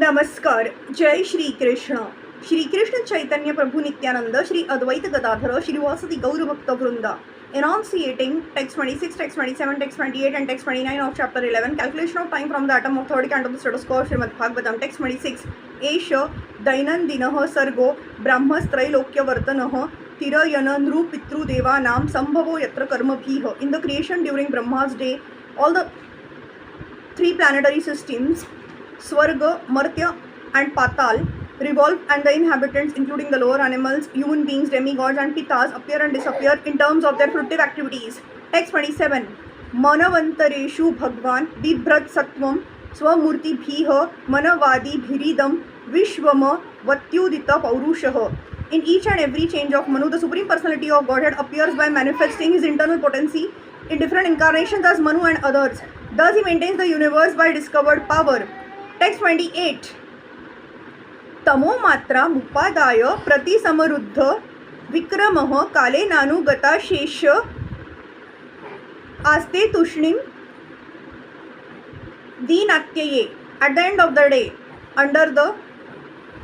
नमस्कार. जय श्री कृष्ण. श्री कृष्ण चैतन्य प्रभु नित्यानंद, श्री अद्वैत गदाधर, श्रीवासदि गौर भक्त वृंदा. Enunciating text 26, text 27, text 28 and text 29 of chapter 11. Calculation of time from the atom of third canto of the status quo of Srimad Bhagavatam. Text 26. एष दैनंदिनः सर्गो ब्रह्मस्त्रैलोक्यवर्तनः तिरयन नृपितृदेवानां संभवो यत्र कर्मभिः. In the creation during Brahma's day, all the three planetary systems, Swarga, Martya and Patal, revolve, and the inhabitants, including the lower animals, human beings, demigods and pitas, appear and disappear in terms of their fruitive activities. Text 27. Manavantareshu Bhagwan Bibhrat Sattvam Swamurtibhih Manavadibhiridam Vishwama Vatyudita Paurushah. In each and every change of Manu, the Supreme Personality of Godhead appears by manifesting his internal potency in different incarnations as Manu and others. Thus he maintains the universe by discovered power. Text 28. तमो मात्रा मुपादाय प्रतिसमरुद्ध विक्रमः काले नानुगता शेष आस्ते तुष्णिम दीनात्यये. At the end of the day, under the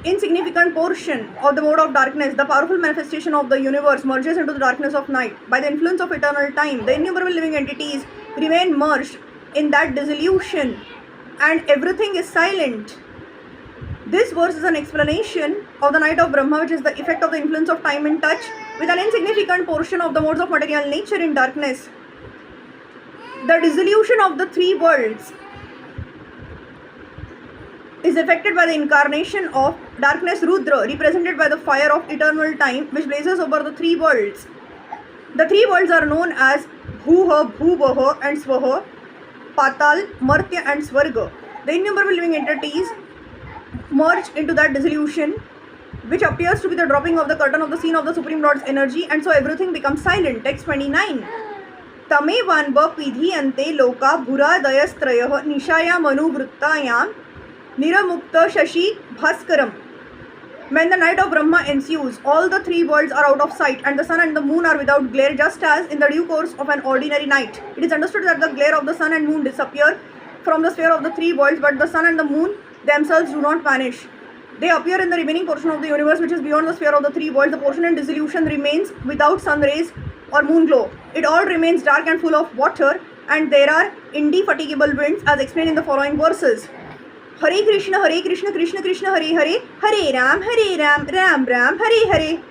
insignificant portion of the mode of darkness, the powerful manifestation of the universe merges into the darkness of night. By the influence of eternal time, the innumerable living entities remain merged in that dissolution, and everything is silent. This verse is an explanation of the night of Brahma, which is the effect of the influence of time in touch with an insignificant portion of the modes of material nature in darkness. The dissolution of the three worlds is effected by the incarnation of darkness Rudra, represented by the fire of eternal time, which blazes over the three worlds. The three worlds are known as Bhuha, Bhuvaha and Swaha, Patal, Martya and Swarga. The innumerable living entities merge into that dissolution, which appears to be the dropping of the curtain of the scene of the Supreme Lord's energy, and so everything becomes silent. Text 29. Tamevanva pidhiyante loka bhuradayasत्रयः nishaya manuvruttayam niramukta shashi bhaskaram. When the night of Brahma ensues, all the three worlds are out of sight, and the sun and the moon are without glare, just as in the due course of an ordinary night. It is understood that the glare of the sun and moon disappear from the sphere of the three worlds, but the sun and the moon themselves do not vanish. They appear in the remaining portion of the universe, which is beyond the sphere of the three worlds. The portion in dissolution remains without sun rays or moon glow. It all remains dark and full of water, and there are indefatigable winds, as explained in the following verses. Hare Krishna, Krishna Krishna, Hare Hare, Hare Ram, Ram Ram, Hare Hare.